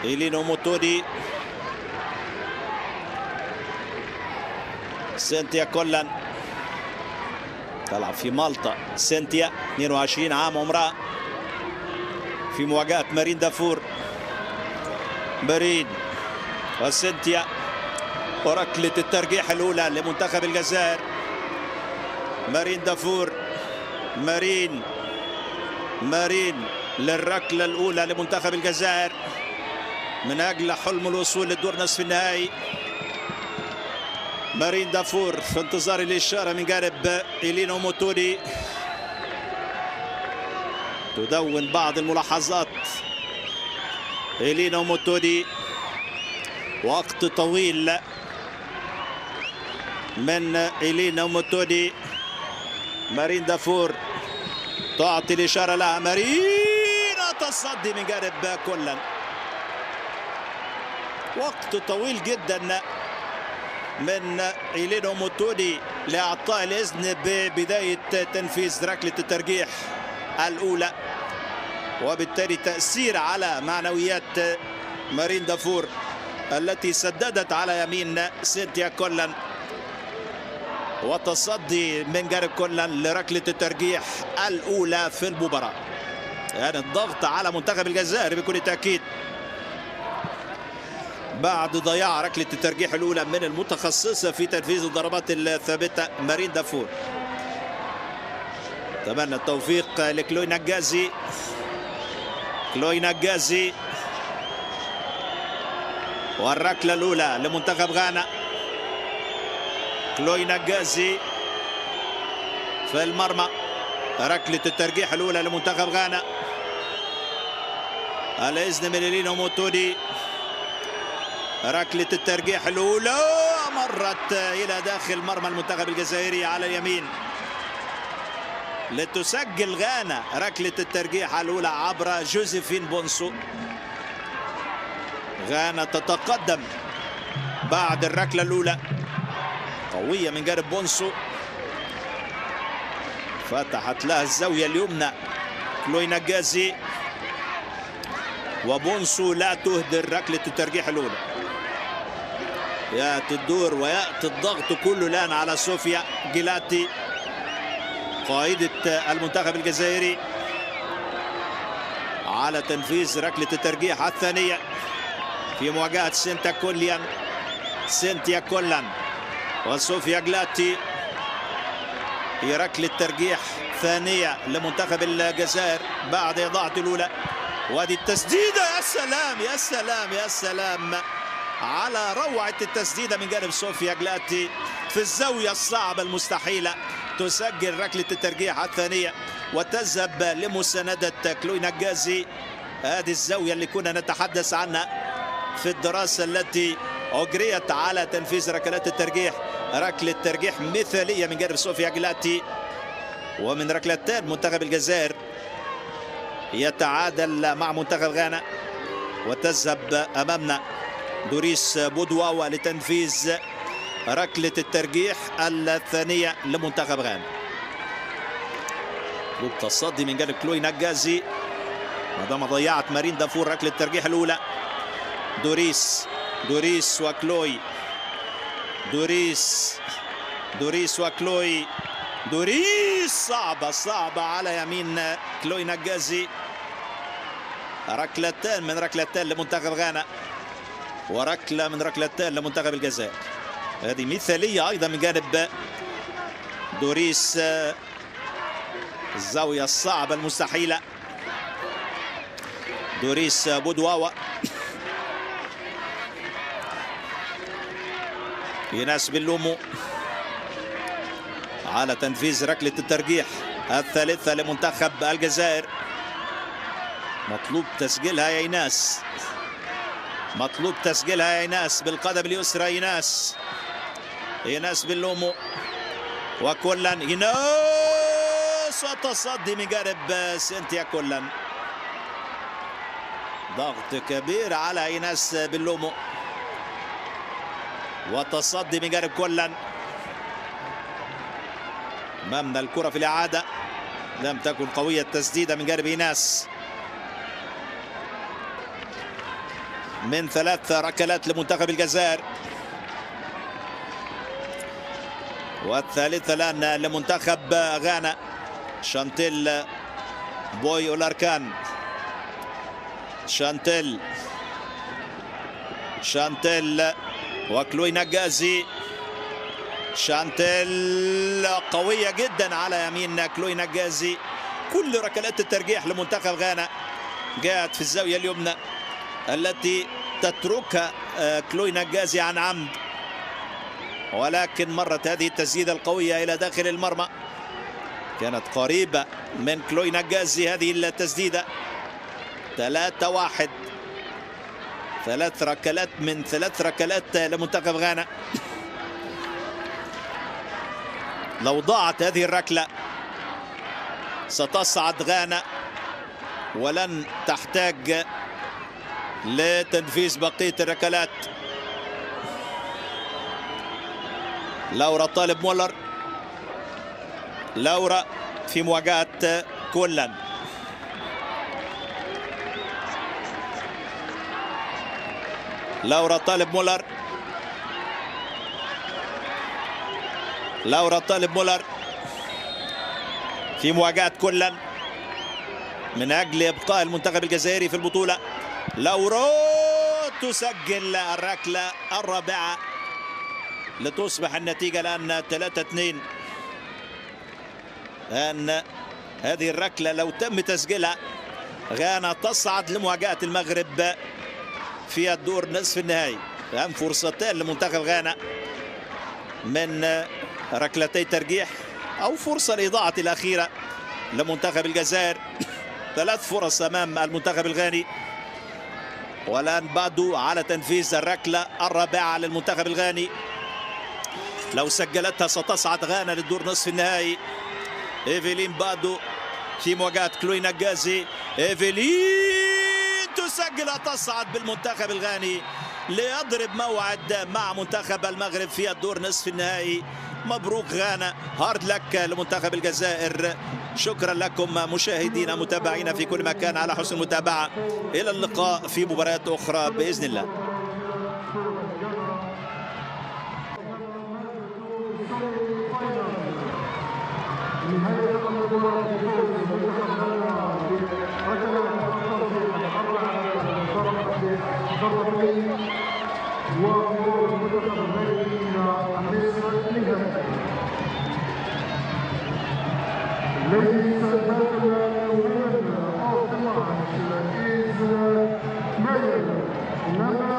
إلينو موتودي، سنتيا كولان تلعب في مالطا. سنتيا 22 عام عمرها، في مواجهة مارين دافور. مارين وسنتيا، وركلة الترجيح الأولى لمنتخب الجزائر. مارين دافور، مارين للركلة الأولى لمنتخب الجزائر من أجل حلم الوصول للدور نصف النهائي. مارين دافور في انتظار الإشارة من جانب إلينو موتودي. تدون بعض الملاحظات إلينو موتودي. وقت طويل من إلينو موتودي. مارين دافور تعطي الإشارة لها. مارين تصدي من جانب كولان. وقت طويل جدا من إلينو موتودي لإعطاء الإذن ببداية تنفيذ ركلة الترجيح الأولى، وبالتالي تأثير على معنويات مارين دافور التي سددت على يمين سنتيا كولان، وتصدي من جانب كولان لركلة الترجيح الأولى في المباراة. يعني الضغط على منتخب الجزائر بكل تأكيد بعد ضياع ركلة الترجيح الأولى من المتخصصة في تنفيذ الضربات الثابتة مارين دافور. أتمنى التوفيق لكلوي نجازي. كلوي نجازي، والركلة الأولى لمنتخب غانا. كلوي نجازي في المرمى. ركلة الترجيح الأولى لمنتخب غانا. الإذن من إلينو موتودي. ركلة الترجيح الأولى مرت إلى داخل مرمى المنتخب الجزائري على اليمين لتسجل غانا ركلة الترجيح الأولى عبر جوزيفين بونسو. غانا تتقدم بعد الركلة الأولى قوية من جانب بونسو، فتحت لها الزاوية اليمنى كلوي نجازي، وبونسو لا تهدر ركلة الترجيح الأولى. يأتي الدور ويأتي الضغط كله الآن على صوفيا جيلاتي قائدة المنتخب الجزائري على تنفيذ ركلة الترجيح الثانية في مواجهة سنتيا كولان وصوفيا جيلاتي. هي ركلة ترجيح ثانية لمنتخب الجزائر بعد إضاعة الأولى. وادي التسديدة، يا سلام يا سلام يا سلام على روعة التسديدة من جانب صوفيا جيلاتي في الزاوية الصعبة المستحيلة. تسجل ركلة الترجيح الثانية وتذهب لمساندة كلوي نجازي. هذه الزاوية اللي كنا نتحدث عنها في الدراسة التي أجريت على تنفيذ ركلات الترجيح. ركلة ترجيح مثالية من جانب صوفيا جيلاتي. ومن ركلتين منتخب الجزائر يتعادل مع منتخب غانا، وتذهب أمامنا دوريس بودواوا لتنفيذ ركلة الترجيح الثانية لمنتخب غانا. تصدي من جانب كلوي نجازي ما دام ضيعت مارين دافور ركلة الترجيح الأولى. دوريس وكلوي. دوريس وكلوي. دوريس صعبة على يمين كلوي نجازي. ركلتين من ركلتين لمنتخب غانا، وركلة من ركلتين لمنتخب الجزائر. هذه مثالية أيضا من جانب دوريس. الزاوية الصعبة المستحيلة دوريس بودواوا. يناس بلومو على تنفيذ ركلة الترجيح الثالثة لمنتخب الجزائر. مطلوب تسجيلها يا إيناس، مطلوب تسجيلها يا إيناس بالقدم اليسرى. إيناس بلومو وكولان. إيناس وتصدي من جانب سنتيا كولان. ضغط كبير على إيناس بلومو وتصدي من جانب كولان. أمامنا الكرة في الإعادة. لم تكن قوية التسديدة من جانب إيناس. من 3 ركلات لمنتخب الجزائر، والثالثة الآن لمنتخب غانا. شانتيل بوي أولاركان، شانتيل وكلوي نجازي. شانتيل قوية جدا على يمين كلوي نجازي. كل ركلات الترجيح لمنتخب غانا جاءت في الزاوية اليمنى التي تتركها كلوي نجازي عن عمد، ولكن مرت هذه التسديدة القوية إلى داخل المرمى. كانت قريبة من كلوي نجازي هذه التسديدة. 3-1، 3 ركلات من 3 ركلات لمنتخب غانا. لو ضاعت هذه الركلة ستصعد غانا ولن تحتاج لتنفيذ بقية الركلات. لورا طالب مولر، لورا في مواجهة كولان. لورا طالب مولر، لورا طالب مولر في مواجهة كولان من أجل إبقاء المنتخب الجزائري في البطولة. لورا تسجل الركلة الرابعة لتصبح النتيجة الآن 3-2. أن هذه الركلة لو تم تسجيلها غانا تصعد لمواجهة المغرب في الدور نصف النهائي. الآن فرصتان لمنتخب غانا من ركلتي ترجيح، أو فرصة الإضاعة الأخيرة لمنتخب الجزائر. 3 فرص أمام المنتخب الغاني، والآن بادو على تنفيذ الركلة الرابعة للمنتخب الغاني. لو سجلتها ستصعد غانا للدور نصف النهائي. إيفيلين بادو في مواجهة كلوي نجازي. إيفيلين تسجل، تصعد بالمنتخب الغاني ليضرب موعد مع منتخب المغرب في الدور نصف النهائي. مبروك غانا، هارد لك لمنتخب الجزائر. شكرا لكم مشاهدينا متابعينا في كل مكان على حسن المتابعة. إلى اللقاء في مباريات أخرى بإذن الله. Ladies and gentlemen, winner of the match is Mayer, number